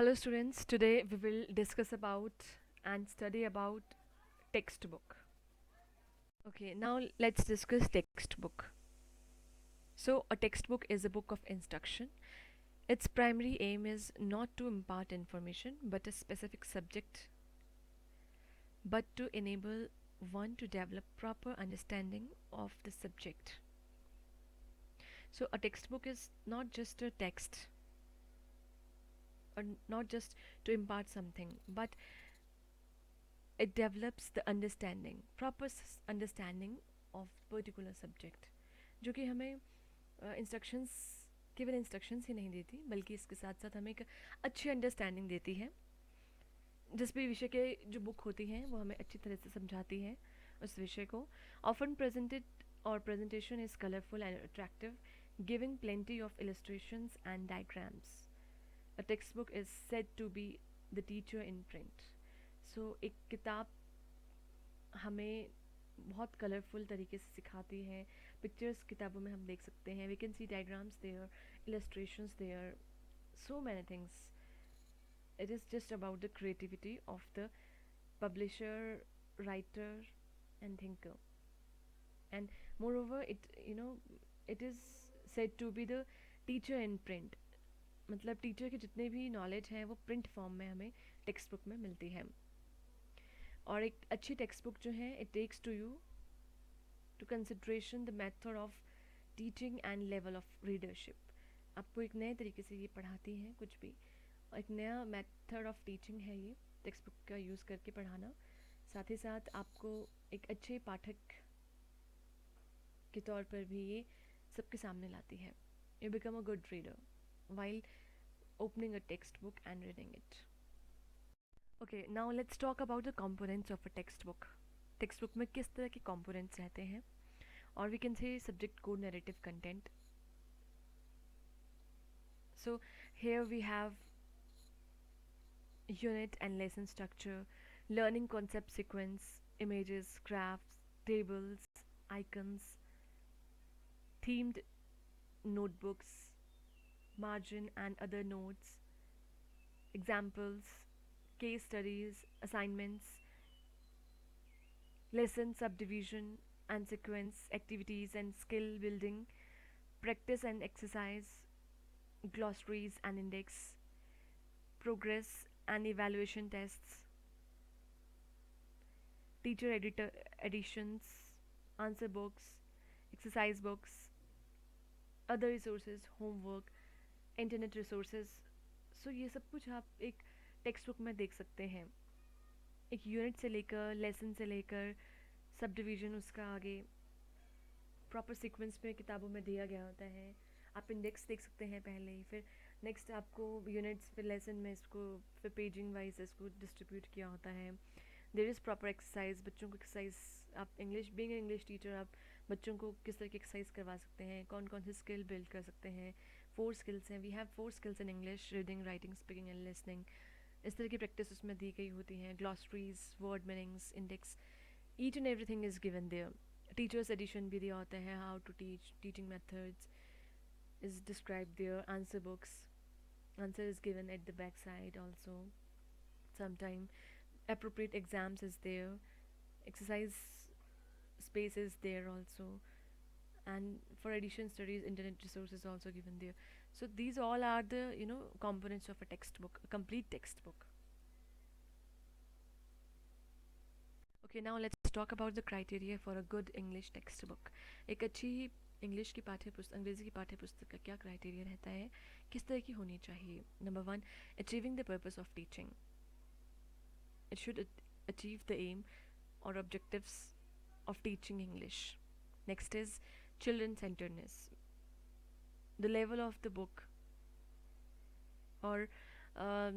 Hello students, today we will discuss about and study about textbook. Okay, now let's discuss textbook. So a textbook is a book of instruction. Its primary aim is not to impart information but a specific subject, but to enable one to develop proper understanding of the subject. So a textbook is not just a text or not just to impart something, but it develops the understanding, proper understanding of particular subject, जो कि हमें instructions केवल instructions ही नहीं देती बल्कि इसके साथ साथ हमें एक अच्छी अंडरस्टैंडिंग देती है। जिस भी विषय के जो बुक होती हैं वो हमें अच्छी तरह से समझाती है उस विषय को। ऑफन प्रेजेंटेड और presentation is colorful and attractive, giving plenty of illustrations and diagrams. A textbook is said to be the teacher in print. So एक किताब हमें बहुत कलरफुल तरीके से सिखाती है। पिक्चर्स किताबों में हम देख सकते हैं, we can see diagrams there, illustrations there, so many things. It is just about the creativity of the publisher, writer and thinker. And moreover it is said to be the teacher in print. मतलब teacher के जितने भी knowledge हैं वो print form में हमें text book में मिलती है। और एक अच्छी टेक्स्ट बुक जो है it takes to you to consideration the method of teaching and level of readership. आपको एक नए तरीके से ये पढ़ाती हैं कुछ भी, एक नया मेथड ऑफ टीचिंग है ये टेक्स्ट बुक का यूज़ करके पढ़ाना। साथ ही साथ आपको एक अच्छे पाठक के तौर पर भी ये सबके सामने लाती है। You become a good reader while opening a textbook and reading it. Okay, now let's talk about the components of a textbook. Textbook में किस तरह के components रहते हैं, और we can say subject core narrative content. So here we have unit and lesson structure, learning concept sequence, images, graphs, tables, icons, themed notebooks, margin and other notes, examples, case studies, assignments, lesson subdivision and sequence, activities and skill building, practice and exercise, glossaries and index, progress and evaluation tests, teacher editor editions, answer books, exercise books, other resources, homework, internet resources. So ये सब कुछ आप एक text book में देख सकते हैं। एक यूनिट से लेकर लेसन से लेकर सब डिवीज़न उसका आगे प्रॉपर सीक्वेंस में किताबों में दिया गया होता है। आप इंडेक्स देख सकते हैं पहले ही, फिर नेक्स्ट आपको यूनिट्स फिर लेसन में इसको फिर पेजिंग वाइज इसको डिस्ट्रीब्यूट किया होता है। देयर इज़ प्रॉपर एक्सरसाइज, बच्चों को एक्सरसाइज, आप इंग्लिश बीइंग इंग्लिश टीचर आप बच्चों को किस तरह की एक्सरसाइज करवा सकते हैं, कौन कौन सी स्किल बिल्ड कर सकते हैं। 4 स्किल्स हैं, we have 4 skills in English, reading, writing, speaking and listening. इस तरह की प्रैक्टिस उसमें दी गई होती हैं। Glossaries, word meanings, index, each and everything is given there. Teachers edition भी दिया होता है, how to teach, teaching methods is describe there, answer books, answer is given at the back side also. Sometime appropriate exams is there, exercise space is there also, and for addition studies internet resources also given there. So these all are the components of a textbook, a complete textbook. Okay, now let's talk about the criteria for a good English textbook. एक अच्छी English की पाठ्य पुस्तक, अंग्रेज़ी की पाठ्य पुस्तक का क्या क्राइटेरिया रहता है, किस तरह की होनी चाहिए। Number 1, achieving the purpose of teaching. It should achieve the aim और objectives of teaching English. Next is children centredness, the level of the book और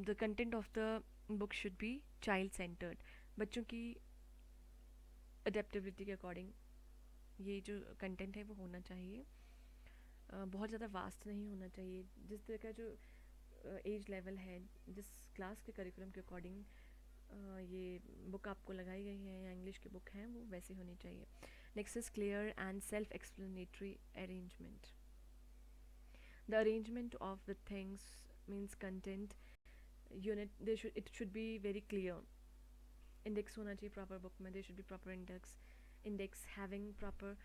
the content of the book should be child centred. बच्चों की adaptability के according ये जो content है वो होना चाहिए। बहुत ज़्यादा वास्ट नहीं होना चाहिए। जिस तरह का जो एज लेवल है, जिस क्लास के करिकुलम के अकॉर्डिंग ये बुक आपको लगाई गई है या इंग्लिश की बुक है वो वैसी होनी चाहिए। Next is clear and self explanatory arrangement. The arrangement of the things means content unit it should be very clear. Index होना चाहिए प्रॉपर बुक में. They should be proper index having proper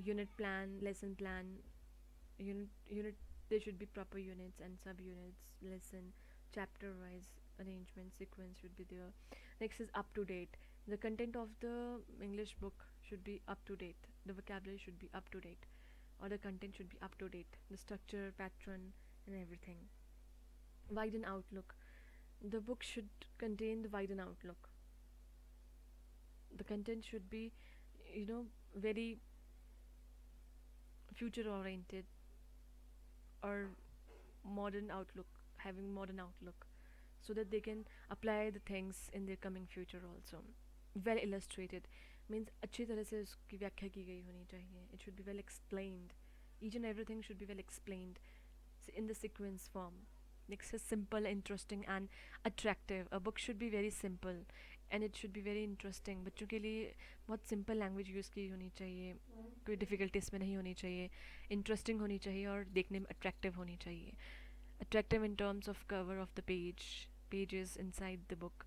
unit plan, lesson plan, unit. There should be proper units and sub units, lesson, chapter wise arrangement, sequence should be there. Next is up to date. The content of the English book should be up to date. The vocabulary should be up to date, or the content should be up to date. The structure, pattern, and everything. Widen outlook. The book should contain the widen outlook. The content should be, very future oriented, or modern outlook, having modern outlook, so that they can apply the things in their coming future also. Well illustrated means अच्छी तरह से उसकी व्याख्या की गई होनी चाहिए. It should be well explained. Each and everything should be well explained in the sequence form. Next is simple, interesting and attractive. A book should be very simple and it should be very interesting. बच्चों के लिए बहुत simple language use की होनी चाहिए, कोई difficulty इसमें नहीं होनी चाहिए, इंटरेस्टिंग होनी चाहिए और देखने में अट्रैक्टिव होनी चाहिए. Attractive in terms of cover of the pages inside the book,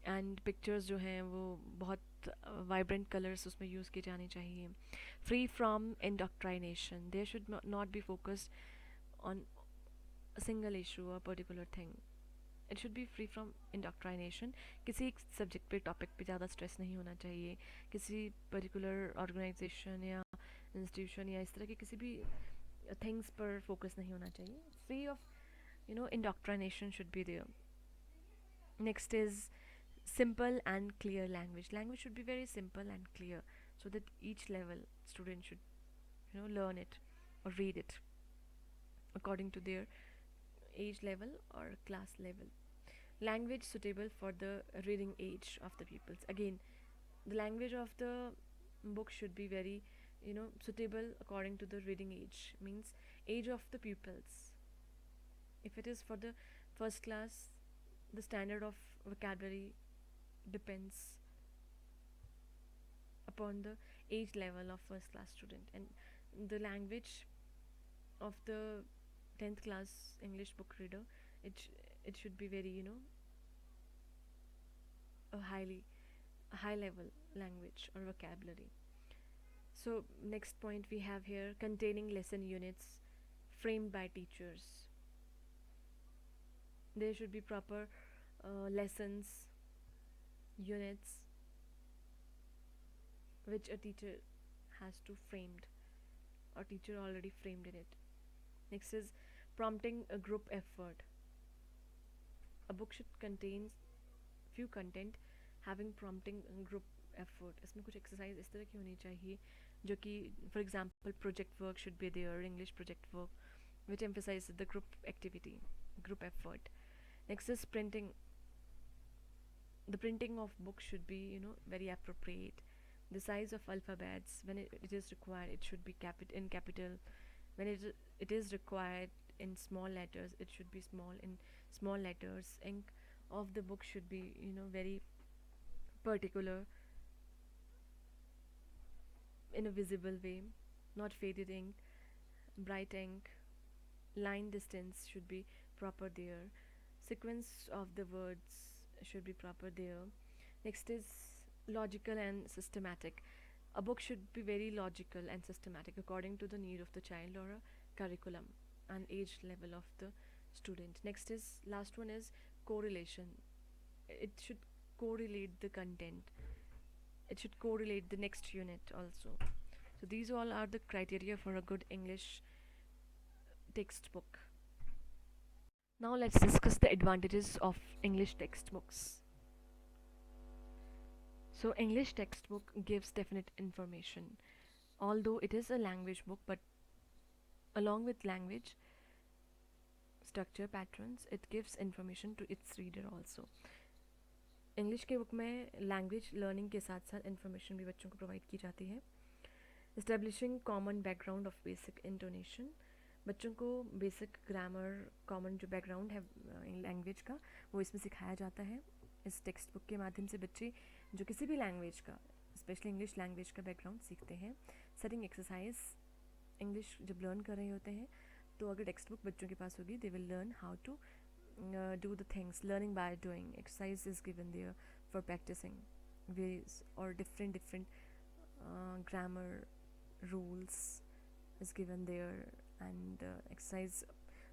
and pictures जो हैं वो बहुत वाइब्रेंट कलर्स उसमें यूज़ किए जाने चाहिए. Free from indoctrination. There should not be focused on a single issue or particular thing. It should be free from indoctrination. किसी एक सब्जेक्ट पे टॉपिक पे ज़्यादा स्ट्रेस नहीं होना चाहिए, किसी पर्टिकुलर ऑर्गेनाइजेशन या इंस्टीट्यूशन या इस तरह के किसी भी थिंग्स पर फोकस नहीं होना चाहिए. Free of indoctrination should be there. Next is simple and clear language. Language should be very simple and clear so that each level student should learn it or read it according to their age level or class level. Language suitable for the reading age of the pupils. Again, the language of the book should be very suitable according to the reading age, means age of the pupils. If it is for the first class, the standard of vocabulary depends upon the age level of first class student, and the language of the 10th class English book reader, it should be very a high level language or vocabulary. So next point we have here, containing lesson units framed by teachers. There should be proper lessons, units which a teacher has to framed, or teacher already framed in it. Next is prompting a group effort. A book should contain few content having prompting group effort. इसमें कुछ exercise इस तरह की होनी चाहिए जो कि for example project work should be there, English project work, which emphasizes the group activity, group effort. Next is printing. The printing of books should be very appropriate. The size of alphabets, when it is required, it should be in capital. When it is required in small letters, it should be small in small letters. Ink of the book should be very particular, in a visible way, not faded ink, bright ink. Line distance should be proper there. Sequence of the words should be proper there. Next is logical and systematic. A book should be very logical and systematic according to the need of the child or a curriculum and age level of the student. Next is, last one is correlation. It should correlate the content. It should correlate the next unit also. So these all are the criteria for a good English textbook. Now let's discuss the advantages of English textbooks. So English textbook gives definite information, although it is a language book, but along with language, structure, patterns, it gives information to its reader also. English के book में language learning के साथ साथ information भी बच्चों को provide की जाती है. Establishing common background of basic intonation. बच्चों को बेसिक ग्रामर, कॉमन जो बैकग्राउंड है लैंग्वेज का, वो इसमें सिखाया जाता है. इस टेक्स्ट बुक के माध्यम से बच्चे जो किसी भी लैंग्वेज का, स्पेशली इंग्लिश लैंग्वेज का बैकग्राउंड सीखते हैं. Setting exercise. इंग्लिश जब लर्न कर रहे होते हैं तो अगर टेक्स्ट बुक बच्चों के पास होगी, they will learn how to do the things. Learning by doing. Exercise is given there for practicing ways or different grammar rules is given there, and exercise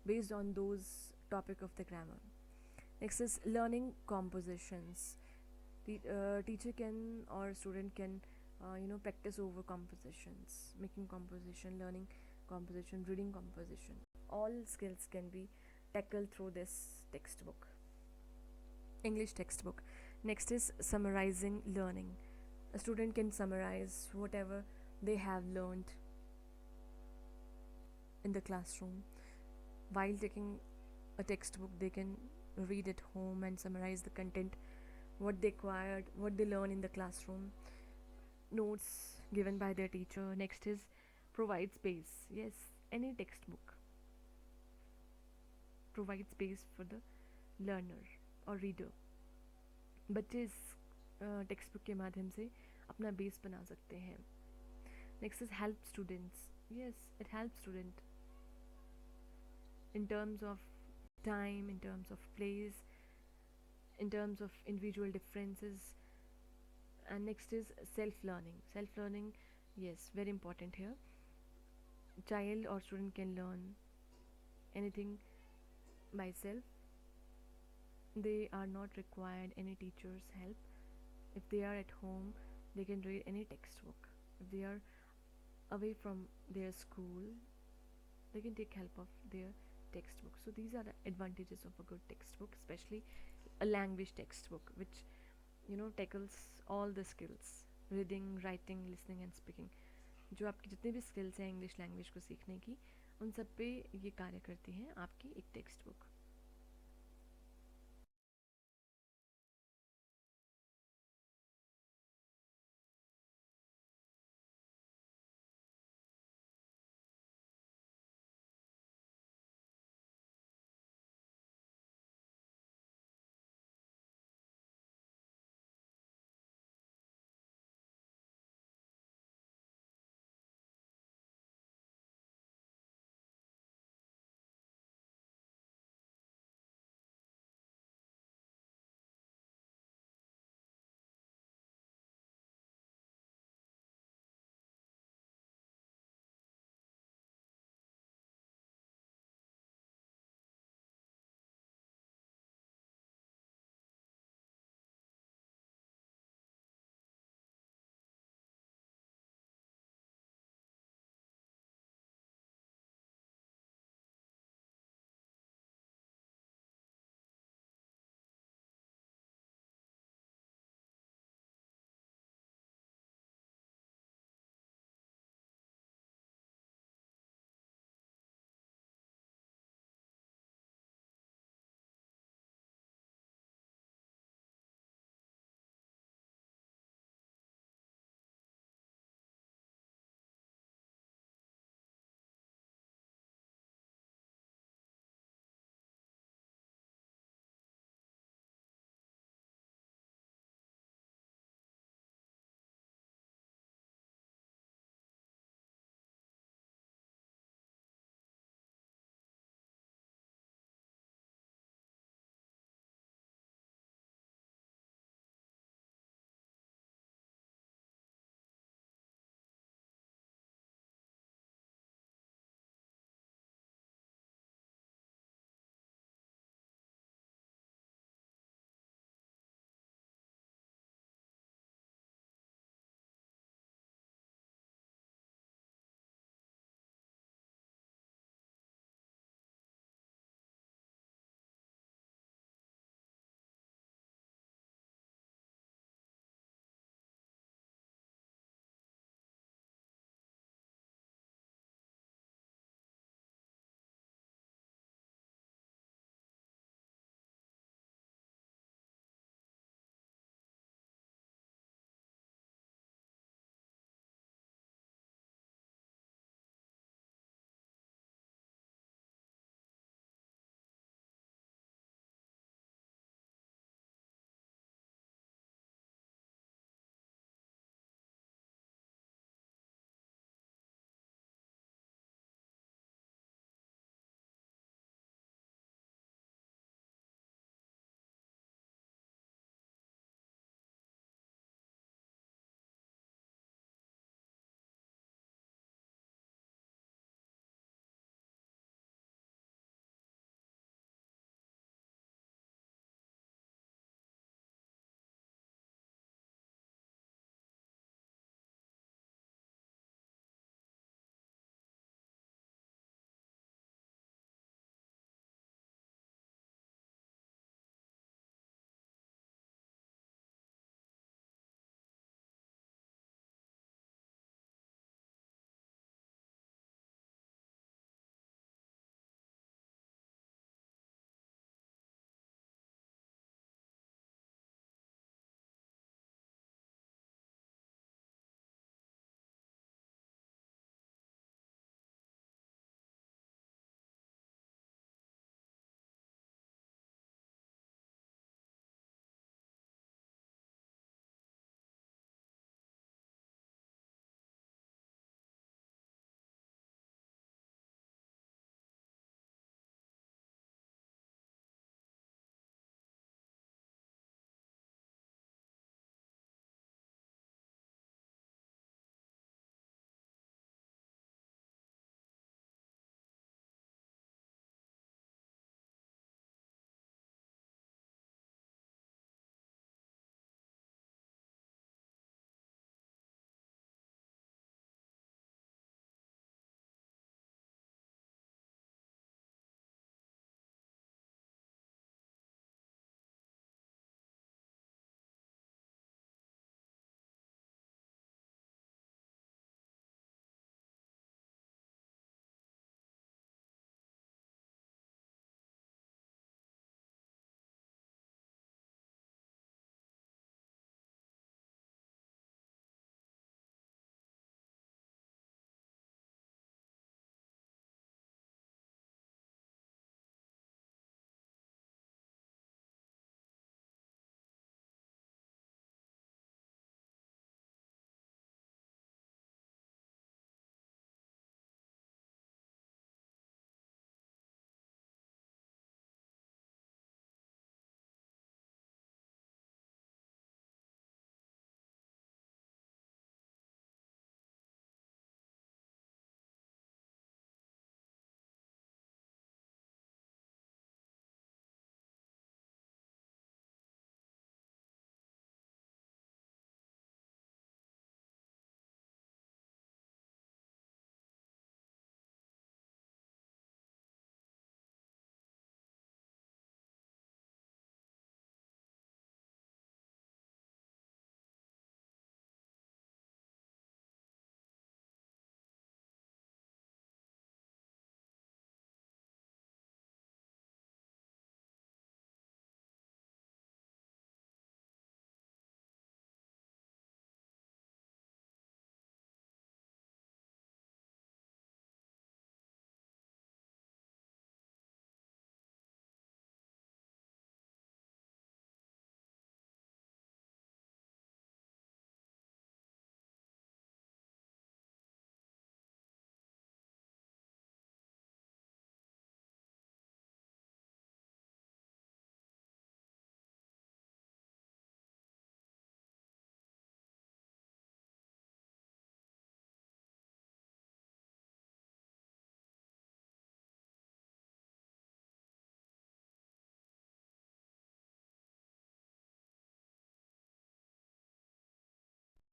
based on those topic of the grammar. Next is learning compositions. Teacher can or student can practice over compositions, making composition, learning composition, reading composition. All skills can be tackled through this textbook, English textbook. Next is summarizing learning. A student can summarize whatever they have learned in the classroom. While taking a textbook, they can read at home and summarize the content, what they acquired, what they learn in the classroom, notes given by their teacher. Next is provide space. Yes, any textbook provides space for the learner or reader. बच्चे इस text book के माध्यम से अपना base बना सकते हैं. Next is help students. Yes, it help student in terms of time, in terms of place, in terms of individual differences. And next is self learning. Self learning, yes, very important here. Child or student can learn anything by self. They are not required any teacher's help. If they are at home, they can read any textbook. If they are away from their school, they can take help of their textbook. So these are the advantages of a good textbook, especially a language textbook, which tackles all the skills: reading, writing, listening and speaking. जो आपकी जितने भी skills हैं English language को सीखने की, उन सब पे ये कार्य करती हैं आपकी एक text book.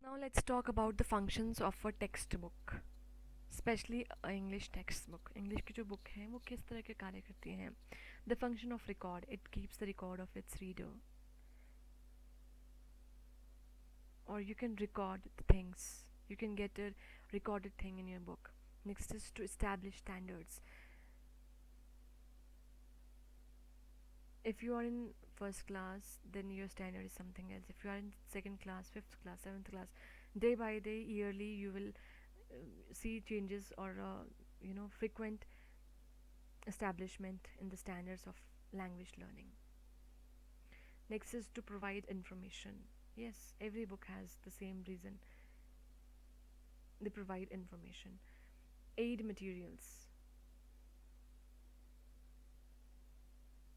Now let's talk about the functions of a textbook, specially English text book. English की जो बुक है वो किस तरह के कार्य करती हैं. The function of record, it keeps the record of its reader, or you can record things. You can get a recorded thing in your book. Next is to establish standards. If you are in first class, then your standard is something else. If you are in second class, fifth class, seventh class, day by day, yearly, you will see changes, or frequent establishment in the standards of language learning. Next is to provide information. Yes, every book has the same reason. They provide information. Aid materials.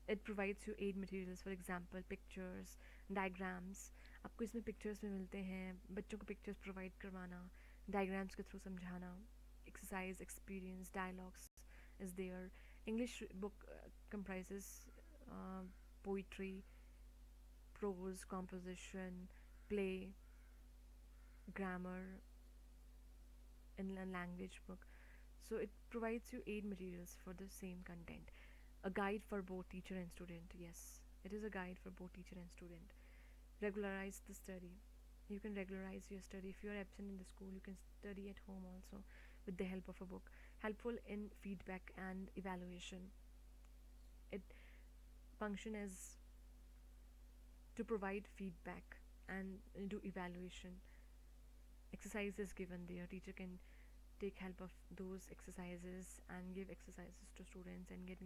It provides you aid materials, for example pictures, diagrams. आपको इसमें pictures में मिलते हैं, बच्चों को pictures provide करवाना, diagrams के through समझाना, exercise, experience, dialogues is there. English book comprises poetry, prose, composition, play, grammar in a language book. So it provides you aid materials for the same content. A guide for both teacher and student. Yes, it is a guide for both teacher and student. Regularize the study. You can regularize your study. If you are absent in the school, you can study at home also with the help of a book. Helpful in feedback and evaluation. It function as to provide feedback and do evaluation. Exercise is given there. Teacher can take help of those exercises and give exercises to students and get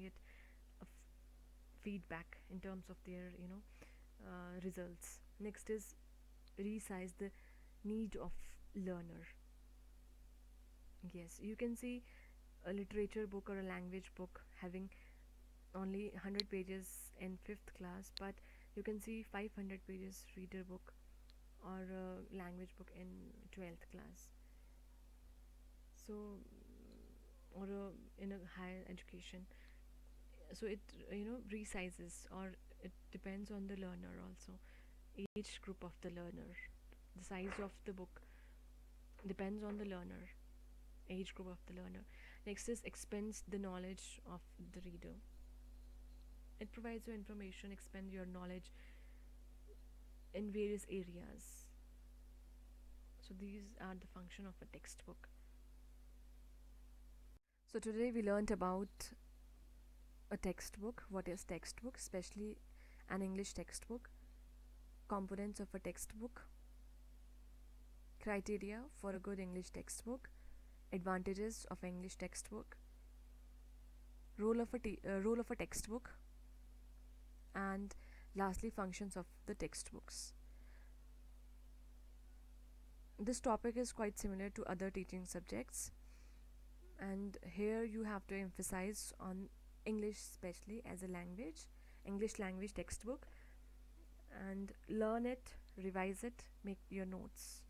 feedback in terms of their results. Next is resize the need of learner. Yes, you can see a literature book or a language book having only 100 pages in 5th class, but you can see 500 pages reader book or a language book in 12th class. So, or in a higher education. So it resizes, or it depends on the learner also, age group of the learner. The size of the book depends on the learner, age group of the learner. Next is expands the knowledge of the reader. It provides you information, expand your knowledge in various areas. So these are the function of a textbook. So today we learned about a textbook, what is textbook, especially an English textbook, components of a textbook, criteria for a good English textbook, advantages of English textbook, role of a textbook, and lastly functions of the textbooks. This topic is quite similar to other teaching subjects, and here you have to emphasize on English, especially as a language, English language textbook, and learn it, revise it, make your notes.